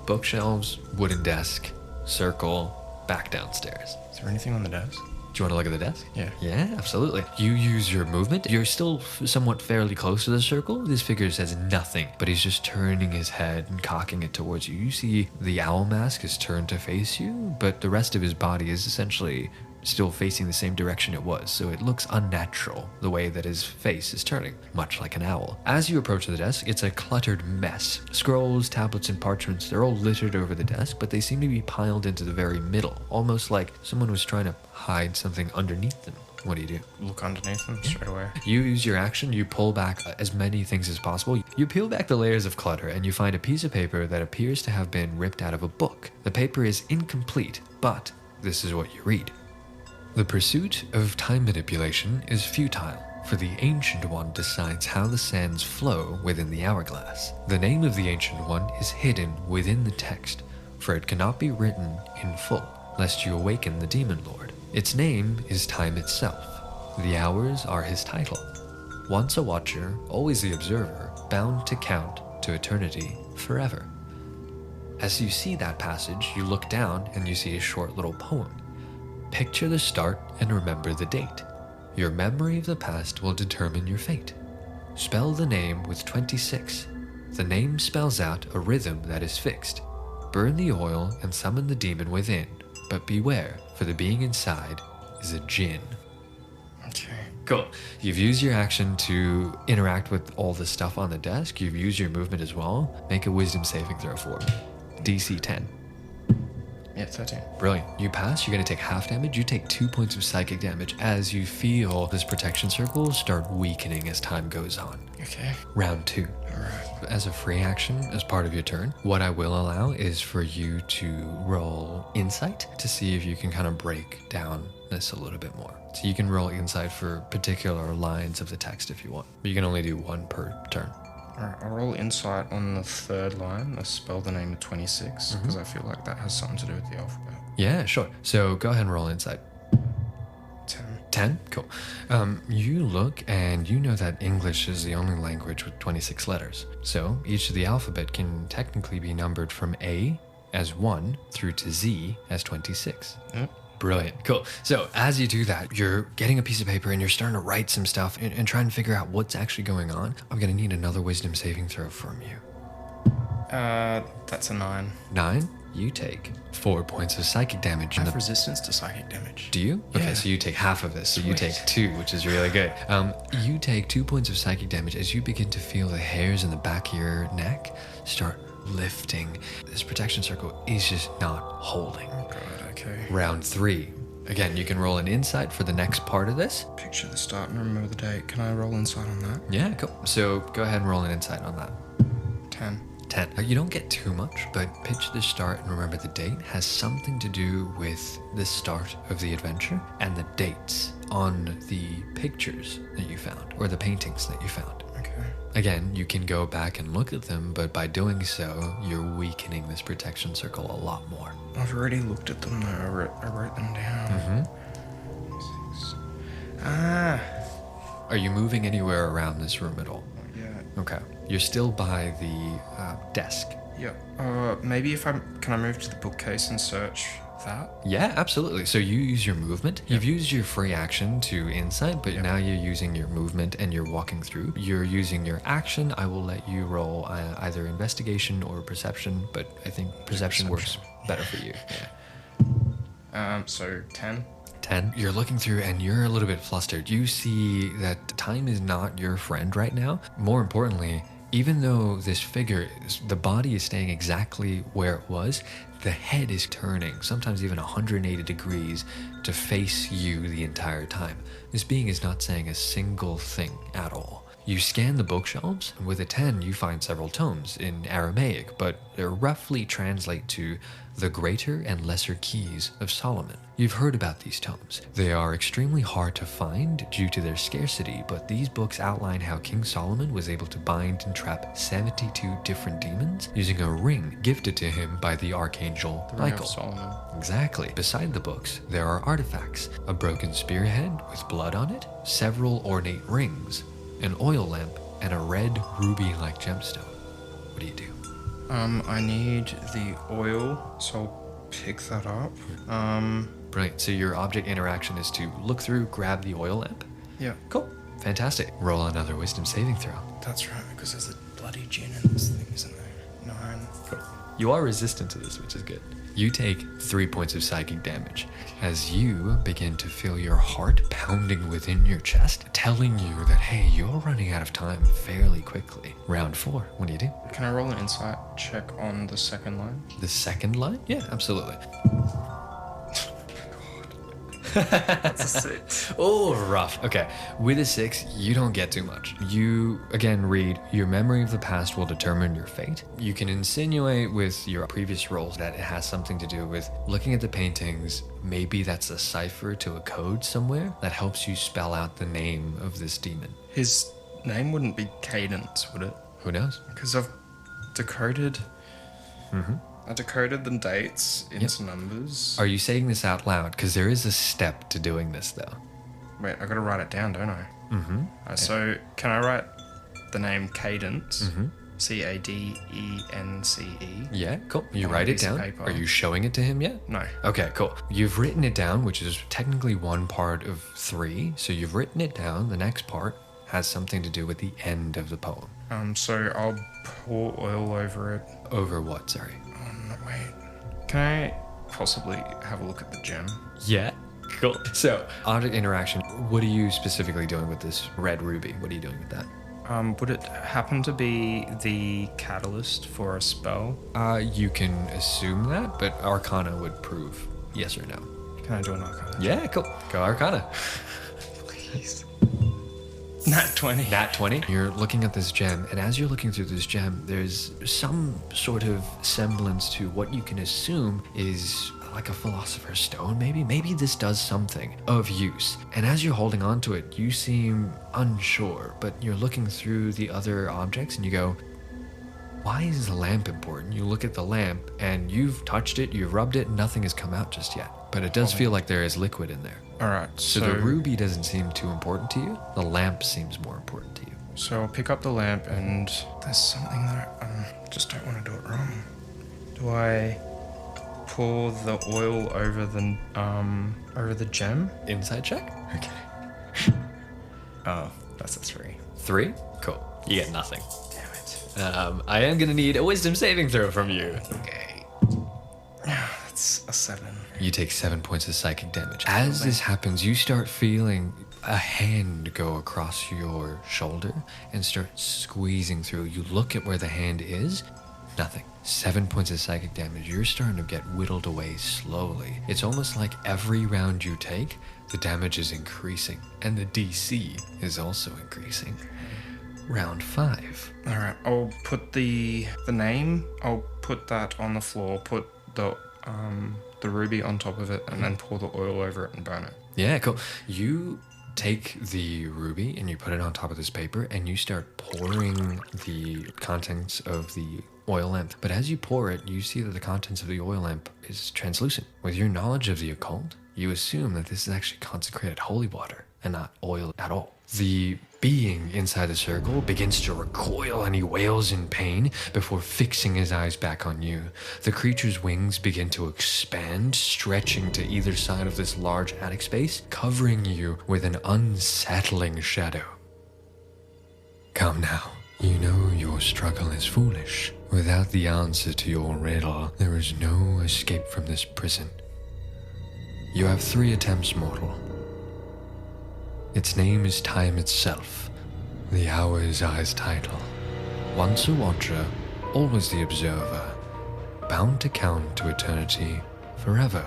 Bookshelves, wooden desk, circle, back downstairs. Is there anything on the desk? Do you want to look at the desk? Yeah. Yeah, absolutely. You use your movement. You're still somewhat fairly close to the circle. This figure says nothing, but he's just turning his head and cocking it towards you. You see the owl mask is turned to face you, but the rest of his body is essentially still facing the same direction it was, so it looks unnatural the way that his face is turning, much like an owl. As you approach the desk, it's a cluttered mess. Scrolls, tablets, and parchments, they're all littered over the desk, but they seem to be piled into the very middle, almost like someone was trying to hide something underneath them. What do you do? Look underneath them straight away. You use your action, you pull back as many things as possible. You peel back the layers of clutter and you find a piece of paper that appears to have been ripped out of a book. The paper is incomplete, but this is what you read. The pursuit of time manipulation is futile, for the Ancient One decides how the sands flow within the hourglass. The name of the Ancient One is hidden within the text, for it cannot be written in full, lest you awaken the Demon Lord. Its name is Time itself. The hours are his title. Once a watcher, always the observer, bound to count to eternity forever. As you see that passage, you look down and you see a short little poem. Picture the start and remember the date. Your memory of the past will determine your fate. Spell the name with 26. The name spells out a rhythm that is fixed. Burn the oil and summon the demon within, but beware, for the being inside is a djinn. Okay. Cool. You've used your action to interact with all the stuff on the desk. You've used your movement as well. Make a wisdom saving throw for me. DC 10. Yeah, 13. Brilliant. You pass, you're going to take half damage. You take 2 points of psychic damage as you feel this protection circle start weakening as time goes on. Okay. Round 2. Alright. As a free action, as part of your turn, what I will allow is for you to roll insight to see if you can kind of break down this a little bit more. So you can roll insight for particular lines of the text if you want. But you can only do one per turn. Alright, I'll roll insight on the third line. I spell the name of 26 because I feel like that has something to do with the alphabet. Yeah, sure. So go ahead and roll insight. 10. 10? Cool. You look and you know that English is the only language with 26 letters. So each of the alphabet can technically be numbered from A as 1 through to Z as 26. Yep. Brilliant. Cool. So as you do that, you're getting a piece of paper and you're starting to write some stuff and trying to figure out what's actually going on. I'm going to need another wisdom saving throw from you. That's a 9. 9. You take 4 points of psychic damage. I have resistance to psychic damage. Do you? Okay, Yeah. so you take half of this. So you Sweet. take 2, which is really good. You take 2 points of psychic damage as you begin to feel the hairs in the back of your neck start lifting. This protection circle is just not holding. God, okay. Round 3. Again, you can roll an insight for the next part of this. Picture the start and remember the date. Can I roll insight on that? Yeah, cool. So go ahead and roll an insight on that. 10. 10. You don't get too much, but picture the start and remember the date has something to do with the start of the adventure and the dates on the pictures that you found or the paintings that you found. Okay. Again, you can go back and look at them, but by doing so, you're weakening this protection circle a lot more. I've already looked at them though. I wrote them down. 6. Ah. Are you moving anywhere around this room at all? Yeah. Okay. You're still by the desk. Yeah. Maybe can I move to the bookcase and search that? Yeah, absolutely. So you use your movement. You've used your free action to insight, but now you're using your movement and you're walking through. You're using your action. I will let you roll either investigation or perception, but I think perception works better for you. Yeah. So 10. 10. You're looking through and you're a little bit flustered. You see that time is not your friend right now. More importantly, even though this figure, the body is staying exactly where it was, the head is turning, sometimes even 180 degrees, to face you the entire time. This being is not saying a single thing at all. You scan the bookshelves, and with a 10, you find several tomes in Aramaic, but they roughly translate to the Greater and Lesser Keys of Solomon. You've heard about these tomes. They are extremely hard to find due to their scarcity, but these books outline how King Solomon was able to bind and trap 72 different demons using a ring gifted to him by the Archangel The Ring of Michael. Solomon. Exactly. Beside the books, there are artifacts, a broken spearhead with blood on it, several ornate rings, an oil lamp, and a red ruby-like gemstone. What do you do? I need the oil, so I'll pick that up. Brilliant. So your object interaction is to look through, grab the oil lamp. Yeah. Cool. Fantastic. Roll another wisdom saving throw. That's right, because there's a bloody gin in this thing, isn't there? 9. You are resistant to this, which is good. You take 3 points of psychic damage as you begin to feel your heart pounding within your chest, telling you that, hey, you're running out of time fairly quickly. Round 4, what do you do? Can I roll an insight check on the second line? The second line? Yeah, absolutely. That's a 6. Oh, rough. Okay. With a 6, you don't get too much. You, again, read, your memory of the past will determine your fate. You can insinuate with your previous rolls that it has something to do with looking at the paintings. Maybe that's a cipher to a code somewhere that helps you spell out the name of this demon. His name wouldn't be Cadence, would it? Who knows? Because I've decoded... I decoded the dates into numbers. Are you saying this out loud? Because there is a step to doing this, though. Wait, I gotta write it down, don't I? So, can I write the name Cadence? Cadence. Yeah, cool. You On a write it piece of down. paper. Are you showing it to him yet? No. Okay, cool. You've written it down, which is technically one part of 3. So you've written it down. The next part has something to do with the end of the poem. So I'll pour oil over it. Over what, sorry? Wait. Can I possibly have a look at the gem? Yeah, cool. So, object interaction, what are you specifically doing with this red ruby? What are you doing with that? Would it happen to be the catalyst for a spell? You can assume that, but Arcana would prove yes or no. Can I do an arcana? Yeah, cool. Go Arcana. Please. Nat 20. Nat 20. You're looking at this gem, and as you're looking through this gem, there's some sort of semblance to what you can assume is like a philosopher's stone, maybe? Maybe this does something of use. And as you're holding on to it, you seem unsure, but you're looking through the other objects and you go, why is the lamp important? You look at the lamp, and you've touched it, you've rubbed it, nothing has come out just yet. But it does feel like there is liquid in there. Alright, So the ruby doesn't seem too important to you. The lamp seems more important to you. So I'll pick up the lamp, and there's something that I just don't want to do it wrong. Do I pour the oil over the gem? Inside check? Okay. Oh, that's a 3. 3? Cool. You get nothing. Damn it. I am gonna need a wisdom saving throw from you. Okay. That's a 7. You take 7 points of psychic damage. As this happens, you start feeling a hand go across your shoulder and start squeezing through. You look at where the hand is, nothing. 7 points of psychic damage. You're starting to get whittled away slowly. It's almost like every round you take, the damage is increasing, and the DC is also increasing. Round 5. Alright, I'll put the name, I'll put that on the floor, put the ruby on top of it, and then pour the oil over it and burn it. Yeah, cool. You take the ruby and you put it on top of this paper and you start pouring the contents of the oil lamp. But as you pour it, you see that the contents of the oil lamp is translucent. With your knowledge of the occult, you assume that this is actually consecrated holy water and not oil at all. The being inside the circle begins to recoil and he wails in pain before fixing his eyes back on you. The creature's wings begin to expand, stretching to either side of this large attic space, covering you with an unsettling shadow. Come now. You know your struggle is foolish. Without the answer to your riddle, there is no escape from this prison. You have 3 attempts, mortal. Its name is time itself. The hour is Eye's title. Once a watcher, always the observer, bound to count to eternity forever.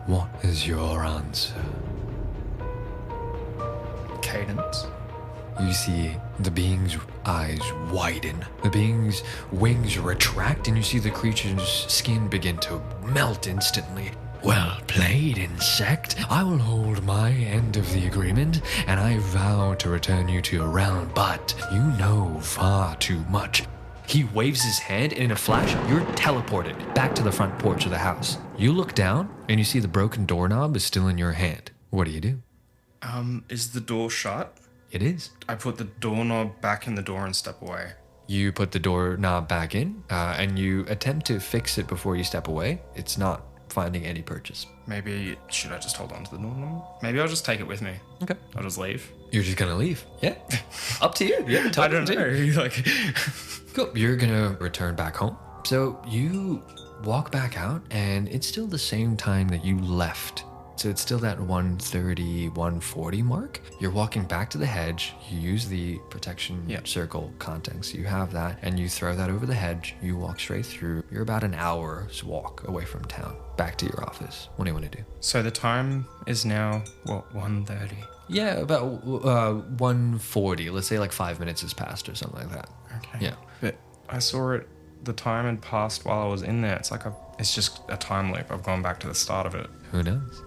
What is your answer? Cadence. You see the being's eyes widen. The being's wings retract, and you see the creature's skin begin to melt instantly. Well played, insect. I will hold my end of the agreement, and I vow to return you to your realm, but you know far too much. He waves his hand, and in a flash, you're teleported back to the front porch of the house. You look down, and you see the broken doorknob is still in your hand. What do? Is the door shut? It is. I put the doorknob back in the door and step away. You put the doorknob back in, and you attempt to fix it before you step away. It's not finding any purchase. Maybe, should I just hold on to the door number? Maybe I'll just take it with me. Okay. I'll just leave. You're just gonna leave? Yeah. Up to you. Yeah, I don't know. Like, Cool. You're gonna return back home. So you walk back out, and it's still the same time that you left. So it's still that 1:30, 1:40 mark. You're walking back to the hedge. You use the protection circle context. You have that, and you throw that over the hedge. You walk straight through. You're about an hour's walk away from town, back to your office. What do you want to do? so the time is now, what, 1:30? Yeah, about 1:40. Let's say like 5 minutes has passed or something like that. Okay. Yeah. But I saw it, the time had passed while I was in there. It's like it's just a time loop. I've gone back to the start of it. Who knows?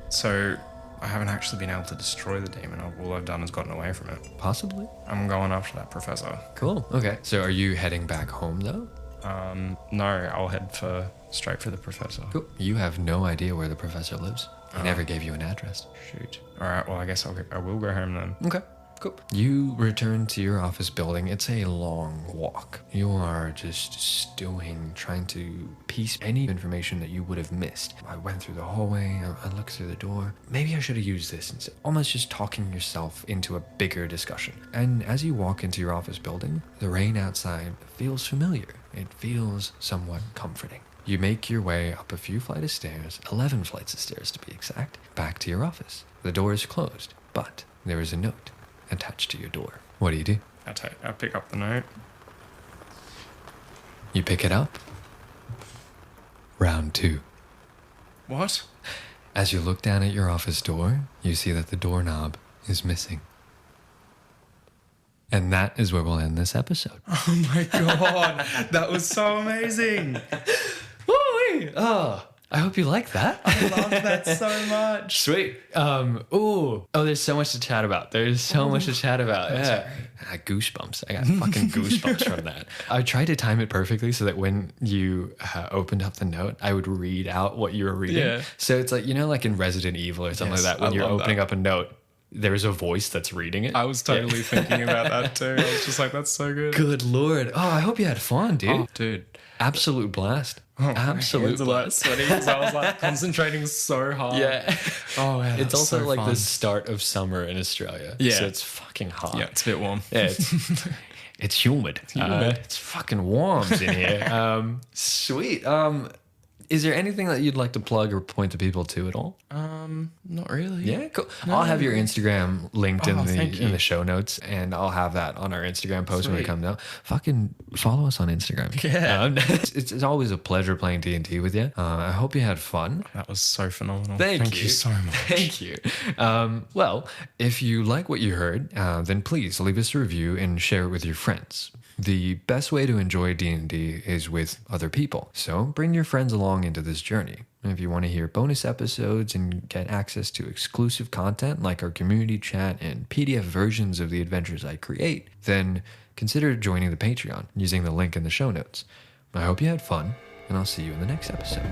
So I haven't actually been able to destroy the demon. All I've done is gotten away from it. Possibly. I'm going after that professor. Cool. Okay. So are you heading back home though? No, I'll head straight for the professor. Cool. You have no idea where the professor lives. He never gave you an address. Shoot. All right. Well, I guess I will go home then. Okay. Cool. You return to your office building. It's a long walk. You are just stewing, trying to piece any information that you would have missed. I went through the hallway. I looked through the door. Maybe I should have used this instead. Almost just talking yourself into a bigger discussion. And as you walk into your office building, the rain outside feels familiar. It feels somewhat comforting. You make your way up a few flights of stairs, 11 flights of stairs to be exact, back to your office. The door is closed, but there is a note attached to your door. What do? I pick up the note. You pick it up. Round 2. What? As you look down at your office door, you see that the doorknob is missing. And that is where we'll end this episode. Oh my god, that was so amazing. Woo-wee! Oh, I hope you like that. I love that so much. Sweet. There's so much to chat about. Yeah. I got goosebumps. I got fucking goosebumps from that. I tried to time it perfectly so that when you opened up the note, I would read out what you were reading. Yeah. So it's like, like in Resident Evil or something Yes, like that, when I you're love opening that. up a note, there's a voice that's reading it. I was totally thinking about that too. I was just like, that's so good. Good Lord. Oh, I hope you had fun, dude. Oh, dude. Absolute blast. Oh, Absolute my hands are like blast. sweaty because I was like concentrating so hard. Yeah. Oh, yeah. It's also so like fun. the start of summer in Australia. Yeah. So it's fucking hot. Yeah, it's a bit warm. Yeah, it's humid. It's fucking warm in here. Sweet. Is there anything that you'd like to plug or point to people to at all? Not really. Yeah, cool. I'll have your Instagram linked thank you. in the show notes, and I'll have that on our Instagram post when it Sweet. comes out. Fucking follow us on Instagram. Yeah. It's always a pleasure playing D&D with you. I hope you had fun. That was so phenomenal. Thank you so much. Thank you. Well, if you like what you heard, then please leave us a review and share it with your friends. The best way to enjoy D&D is with other people. So bring your friends along into this journey. And if you want to hear bonus episodes and get access to exclusive content like our community chat and PDF versions of the adventures I create, then consider joining the Patreon using the link in the show notes. I hope you had fun, and I'll see you in the next episode.